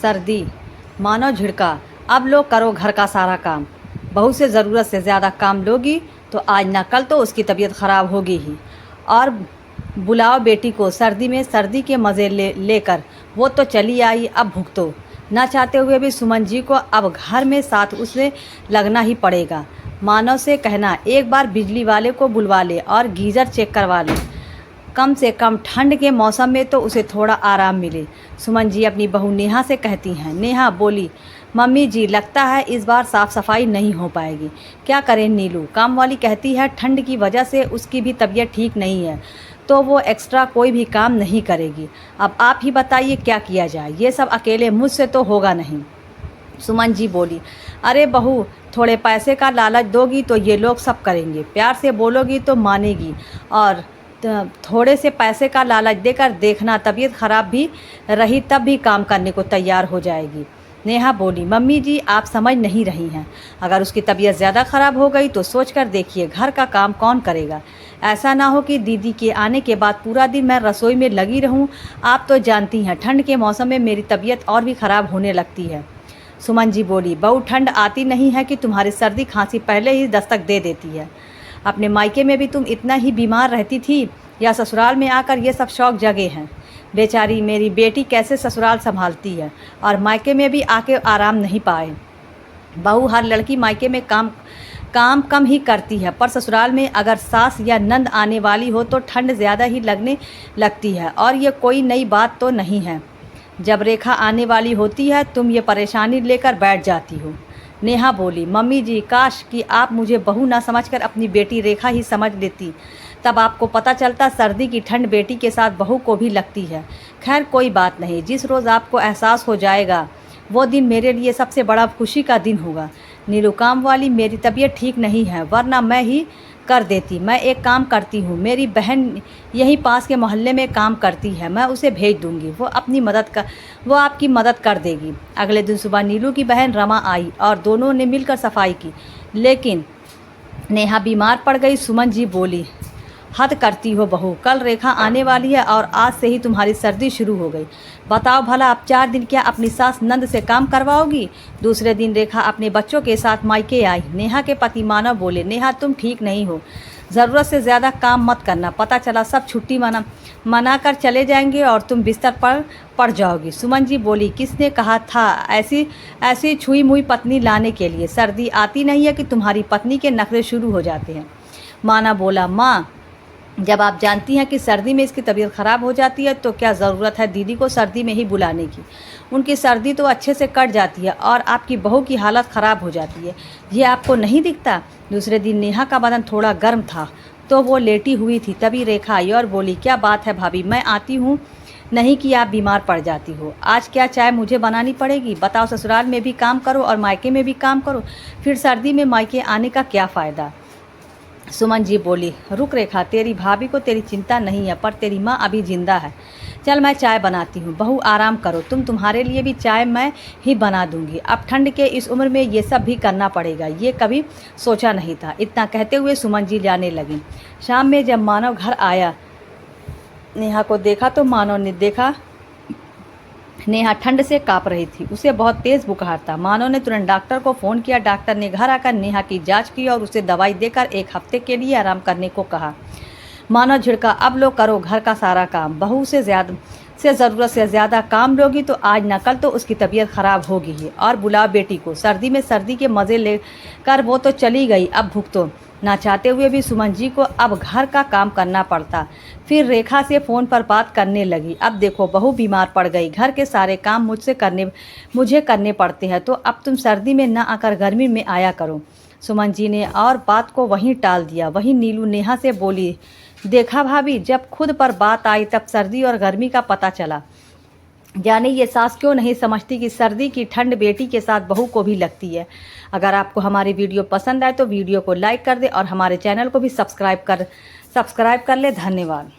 सर्दी, मानो झिड़का, अब लो करो घर का सारा काम। बहू से ज़रूरत से ज़्यादा काम लोगी तो आज ना कल तो उसकी तबीयत ख़राब होगी ही। और बुलाओ बेटी को, सर्दी में सर्दी के मज़े लेकर वो तो चली आई, अब भुगतो। ना चाहते हुए भी सुमन जी को अब घर में साथ उसे लगना ही पड़ेगा। मानव से कहना एक बार बिजली वाले को बुलवा ले और गीज़र चेक करवा ले, कम से कम ठंड के मौसम में तो उसे थोड़ा आराम मिले। सुमन जी अपनी बहू नेहा से कहती हैं। नेहा बोली, मम्मी जी लगता है इस बार साफ़ सफाई नहीं हो पाएगी। क्या करें नीलू, काम वाली कहती है ठंड की वजह से उसकी भी तबीयत ठीक नहीं है तो वो एक्स्ट्रा कोई भी काम नहीं करेगी। अब आप ही बताइए क्या किया जाए, ये सब अकेले मुझसे तो होगा नहीं। सुमन जी बोली, अरे बहू थोड़े पैसे का लालच दोगी तो ये लोग सब करेंगे, प्यार से बोलोगी तो मानेगी, और थोड़े से पैसे का लालच देकर देखना तबीयत ख़राब भी रही तब भी काम करने को तैयार हो जाएगी। नेहा बोली, मम्मी जी आप समझ नहीं रही हैं, अगर उसकी तबीयत ज़्यादा ख़राब हो गई तो सोच कर देखिए घर का काम कौन करेगा। ऐसा ना हो कि दीदी के आने के बाद पूरा दिन मैं रसोई में लगी रहूं। आप तो जानती हैं ठंड के मौसम में मेरी तबीयत और भी ख़राब होने लगती है। सुमन जी बोली, बहू ठंड आती नहीं है कि तुम्हारी सर्दी खांसी पहले ही दस्तक दे देती है। अपने मायके में भी तुम इतना ही बीमार रहती थी या ससुराल में आकर ये सब शौक जगे हैं। बेचारी मेरी बेटी कैसे ससुराल संभालती है और मायके में भी आके आराम नहीं पाए। बहू हर लड़की मायके में काम कम ही करती है, पर ससुराल में अगर सास या नंद आने वाली हो तो ठंड ज़्यादा ही लगने लगती है। और ये कोई नई बात तो नहीं है, जब रेखा आने वाली होती है तुम ये परेशानी लेकर बैठ जाती हो। नेहा बोली, मम्मी जी काश कि आप मुझे बहू ना समझकर अपनी बेटी रेखा ही समझ लेती, तब आपको पता चलता सर्दी की ठंड बेटी के साथ बहू को भी लगती है। खैर कोई बात नहीं, जिस रोज़ आपको एहसास हो जाएगा वो दिन मेरे लिए सबसे बड़ा खुशी का दिन होगा। नीलू काम वाली मेरी तबीयत ठीक नहीं है वरना मैं ही कर देती। मैं एक काम करती हूँ, मेरी बहन यहीं पास के मोहल्ले में काम करती है, मैं उसे भेज दूँगी, वो आपकी मदद कर देगी। अगले दिन सुबह नीलू की बहन रमा आई और दोनों ने मिलकर सफाई की, लेकिन नेहा बीमार पड़ गई। सुमन जी बोली, हद करती हो बहू, कल रेखा आने वाली है और आज से ही तुम्हारी सर्दी शुरू हो गई। बताओ भला अब 4 दिन क्या अपनी सास नंद से काम करवाओगी। दूसरे दिन रेखा अपने बच्चों के साथ मायके आई। नेहा के पति मानव बोले, नेहा तुम ठीक नहीं हो, ज़रूरत से ज़्यादा काम मत करना, पता चला सब छुट्टी मना कर चले जाएंगे और तुम बिस्तर पर पड़ जाओगी। सुमन जी बोली, किसने कहा था ऐसी छुई मुई पत्नी लाने के लिए, सर्दी आती नहीं है कि तुम्हारी पत्नी के नखरे शुरू हो जाते हैं। मानव बोला, माँ जब आप जानती हैं कि सर्दी में इसकी तबीयत ख़राब हो जाती है तो क्या ज़रूरत है दीदी को सर्दी में ही बुलाने की। उनकी सर्दी तो अच्छे से कट जाती है और आपकी बहू की हालत ख़राब हो जाती है, ये आपको नहीं दिखता। दूसरे दिन नेहा का बदन थोड़ा गर्म था तो वो लेटी हुई थी, तभी रेखा आई और बोली, क्या बात है भाभी, मैं आती हूँ नहीं कि आप बीमार पड़ जाती हो। आज क्या चाय मुझे बनानी पड़ेगी। बताओ ससुराल में भी काम करो और मायके में भी काम करो, फिर सर्दी में मायके आने का क्या फ़ायदा। सुमन जी बोली, रुक रेखा, तेरी भाभी को तेरी चिंता नहीं है पर तेरी माँ अभी जिंदा है। चल मैं चाय बनाती हूँ, बहू आराम करो, तुम्हारे लिए भी चाय मैं ही बना दूँगी। अब ठंड के इस उम्र में ये सब भी करना पड़ेगा, ये कभी सोचा नहीं था। इतना कहते हुए सुमन जी जाने लगी। शाम में जब मानव घर आया, नेहा को देखा तो मानव ने देखा नेहा ठंड से काँप रही थी, उसे बहुत तेज़ बुखार था। मानव ने तुरंत डॉक्टर को फ़ोन किया। डॉक्टर ने घर आकर नेहा की जांच की और उसे दवाई देकर 1 हफ्ते के लिए आराम करने को कहा। मानव झिड़का, अब लो करो घर का सारा काम। बहू से ज़रूरत से ज़्यादा काम लोगी तो आज न कल तो उसकी तबीयत ख़राब होगी ही। और बुलाओ बेटी को, सर्दी में सर्दी के मज़े लेकर वो तो चली गई, अब भुगतो। ना चाहते हुए भी सुमन जी को अब घर का काम करना पड़ता। फिर रेखा से फ़ोन पर बात करने लगी। अब देखो बहू बीमार पड़ गई, घर के सारे काम मुझे करने पड़ते हैं, तो अब तुम सर्दी में ना आकर गर्मी में आया करो। सुमन जी ने और बात को वहीं टाल दिया। वहीं नीलू नेहा से बोली, देखा भाभी, जब खुद पर बात आई तब सर्दी और गर्मी का पता चला। जाने ये सास क्यों नहीं समझती कि सर्दी की ठंड बेटी के साथ बहू को भी लगती है। अगर आपको हमारी वीडियो पसंद आए तो वीडियो को लाइक कर दे और हमारे चैनल को भी सब्सक्राइब कर ले। धन्यवाद।